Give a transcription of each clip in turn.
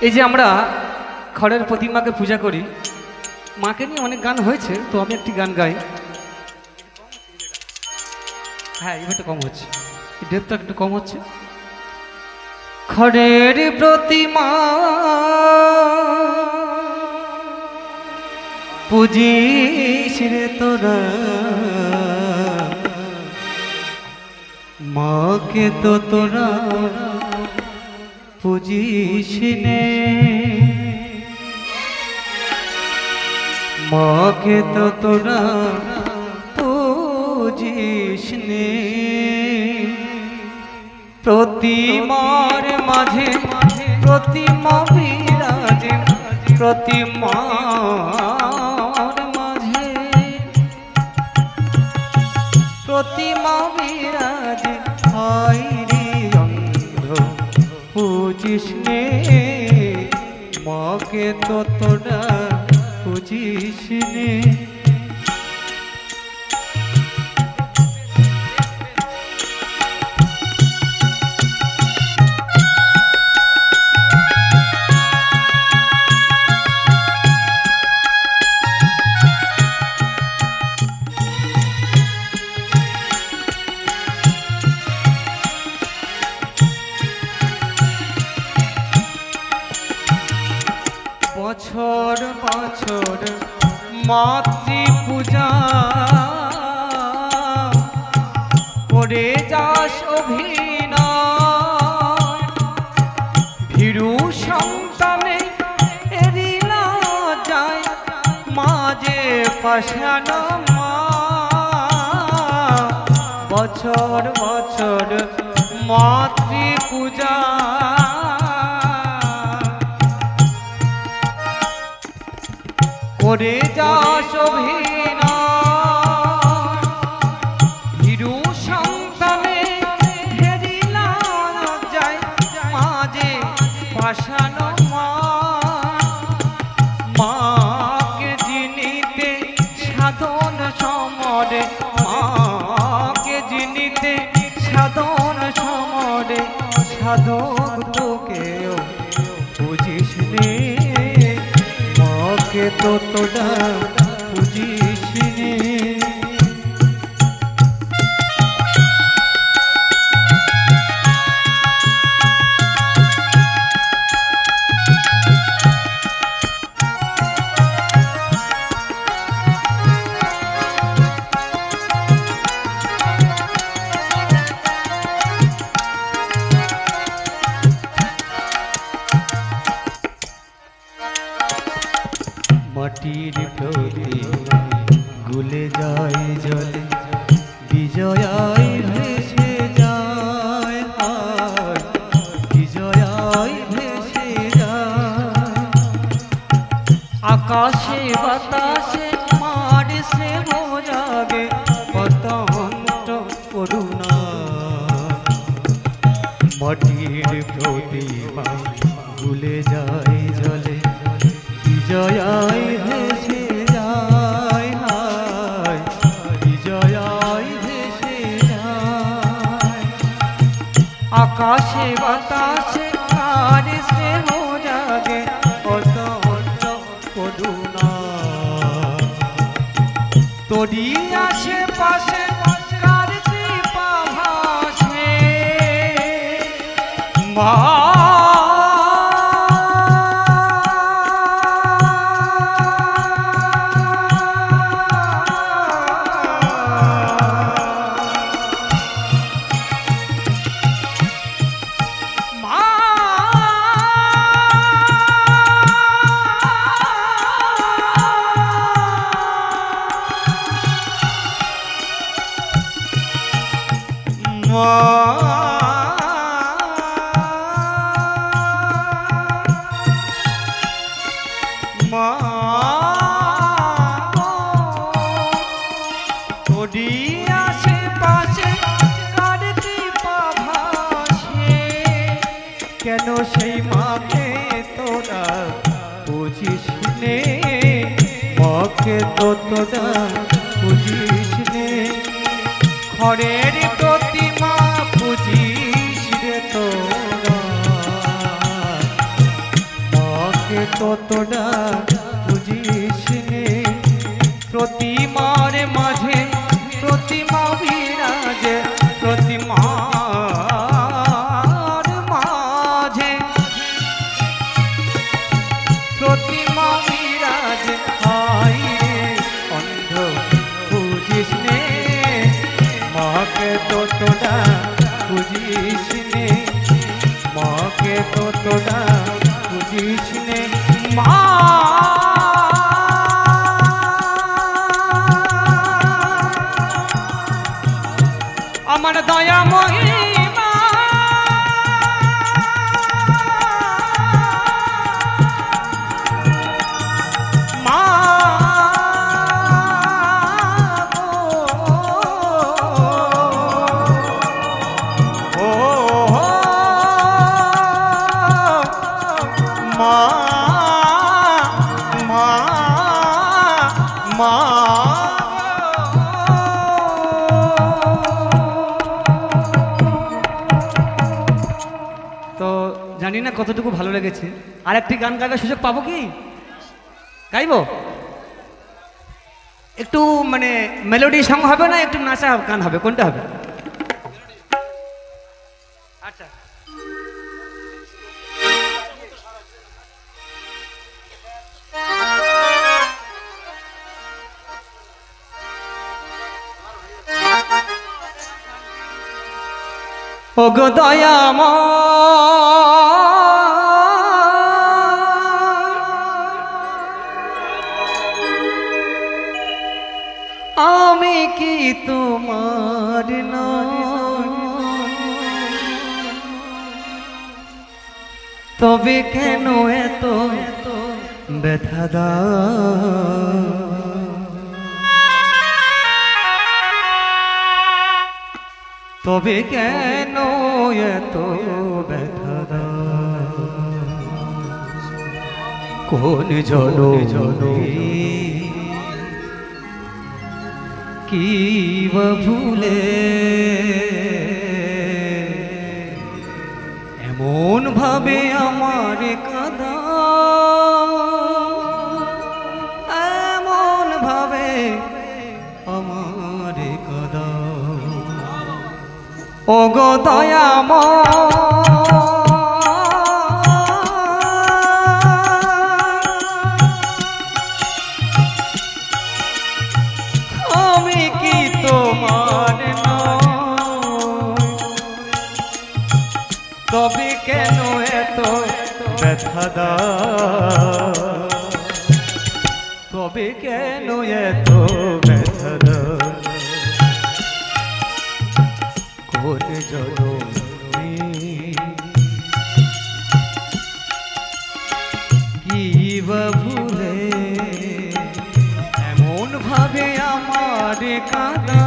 এই যে আমরা খড়ের প্রতিমাকে পূজা করি, মাকে নিয়ে অনেক গান হয়েছে, তো আমি একটি গান গাই। হ্যাঁ, এবারটা কম হচ্ছে, ডেপটা একটু কম হচ্ছে। খড়ের প্রতিমা পুজিস রে তোরা, মাকে তো তোরা পুজিস নে, মাকে তো তোরা পুজিস নে। প্রতিমার মাঝে প্রতিমা বিরাজে, প্রতিমার মাঝে প্রতিমা বিরাজে, হায় রে অন্ধ পুজিস নে, মাকে তো তোরা পুজিস নে। বছর বছর মাতৃ পূজা করে যাস অভিনয়, ভীরু সন্তানে এরিলা যায়, মাঝে পাশান মা। বছর বছর মাতৃ পূজা করে যাস অভিনয়, ভীরু সন্তানে হেরিলা যায়, মাঝে পাশান মা। মাকে জিনিতে সাধন সমরে, মাকে জিনিতে সাধন সমরে, সাধক তোকেও বুঝিস নে, মাকে তো তোরা পুজিস নে। মাটির প্রতিমা গুলে যায় জলে, বিজয়ায় ভেসে যায়, হায় বিজয়ায় ভেসে যায়। আকাশে বাতাসে মারছে মোরাগে, অতন্ত করুণা। মাটির প্রতিমা গুলে যায় জলে, বিজয়ায় ভেসে যায়, হায় বিজয়ায় ভেসে যায়। আকাশে বাতাসে কারছে মোরাগে, অতন্ত করুণা। তোরি আশেপাশে কার কৃপা ভাসে, মা কেন সেই মাকে তোরা বুঝিস নে, মাকে তো তোরা বুঝিস নে। খড়ের প্রতিমা পুজিস রে তোরা, ততটা বুঝিস নে, প্রতিমার মাঝে প্রতিমা বিরাজে, প্রতিমার মাঝে প্রতিমা বিরাজে, হায় রে অন্ধ বুঝিস নে, মাকে ততটা বুঝিস নে, মাকে ততটা বুঝিস নে। মা আমার দয়াময়ী মা, মা ও মা, মা মা তো জানি না কতটুকু ভালো লেগেছে। আর একটি গান গাইবার সুযোগ পাবো কি? গাইবো? একটু মানে মেলোডি সং হবে না একটু নাচা গান হবে, কোনটা হবে? আচ্ছা ও গো দয়াময়, আমি কি তোমার নই, তবে কেন এত ব্যথা দাও, তবে কেন এত ব্যথা দাও, কোন জনমে কি বা ভুলে এমন ভাবে আমার কাঁদা, এমন ভাবে আমার কাঁদা, ও গো দয়াময়, আমি কি তোমার নই, তবে কেন এত ব্যথা দাও, তবে কেন এত ব্যথা দাও, কোন জনমে কি বা ভুলে এমন ভাবে আমার কাঁদা,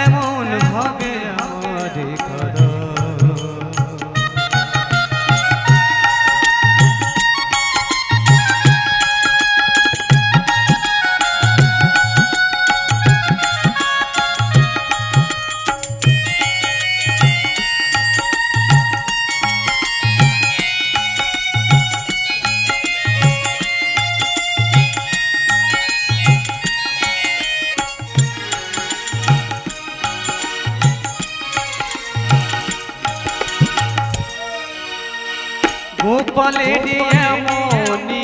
এমন ভাবে আমার কাঁদা। গোপালের এমনি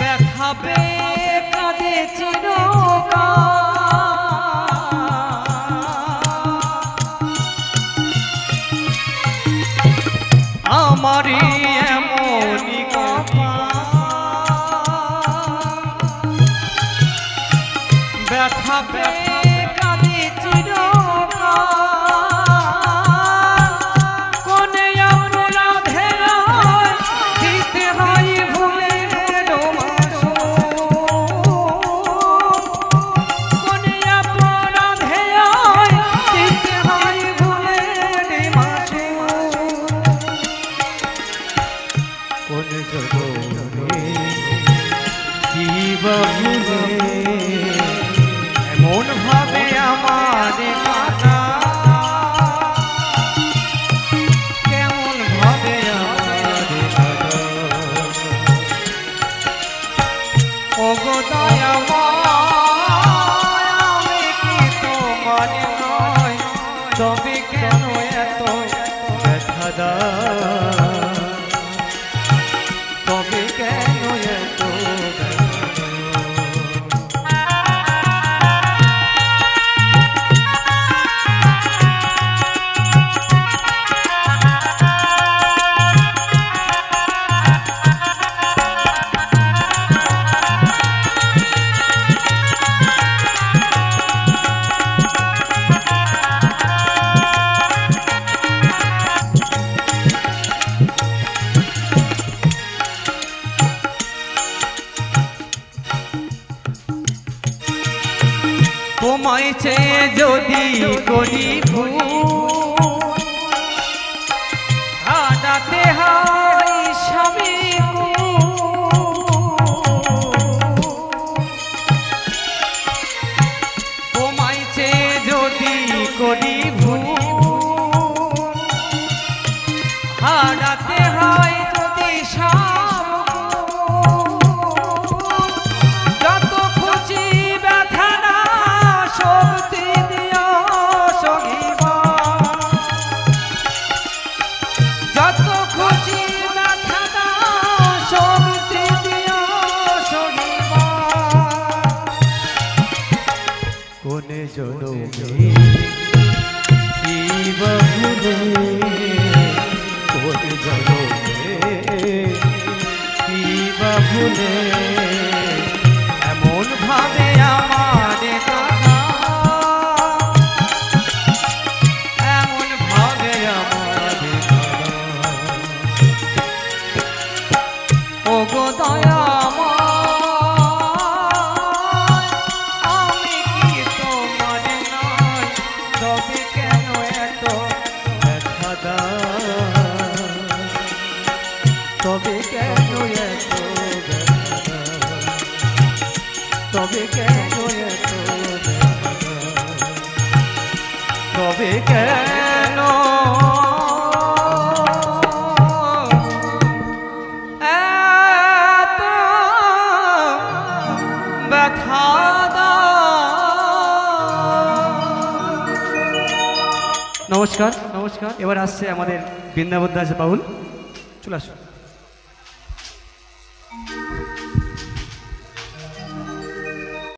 দেখাবে কাঁদে চিরকাল, আমারই এমনি দেখাবে কাঁদে চিরকাল, যদি করি ভুল হারাতে হয় সবই তোমায় চেয়ে যদি করি ভুল হারাতে হয় যদি সব যত খুশি ব্যথা না শক্তি দিও সহিবা যত খুশি ব্যথা না শক্তি দিও সহিবা কোনে জনমে কি বহুলে কোনে জনমে কি বহুলে এমন ভাবে আমারে কাঁদা এমন ভাবে আমারে কাঁদা ও গো দয়াময় আমি কি তোমার নয় তবে কেন এত ব্যথা দাও তবে কেন এত ব্যথা তবে কেন এত ব্যথা তবে কেন এত ব্যথা নমস্কার নমস্কার এবার আসছে আমাদের বৃন্দাবন দাস বাউল চলে আসুন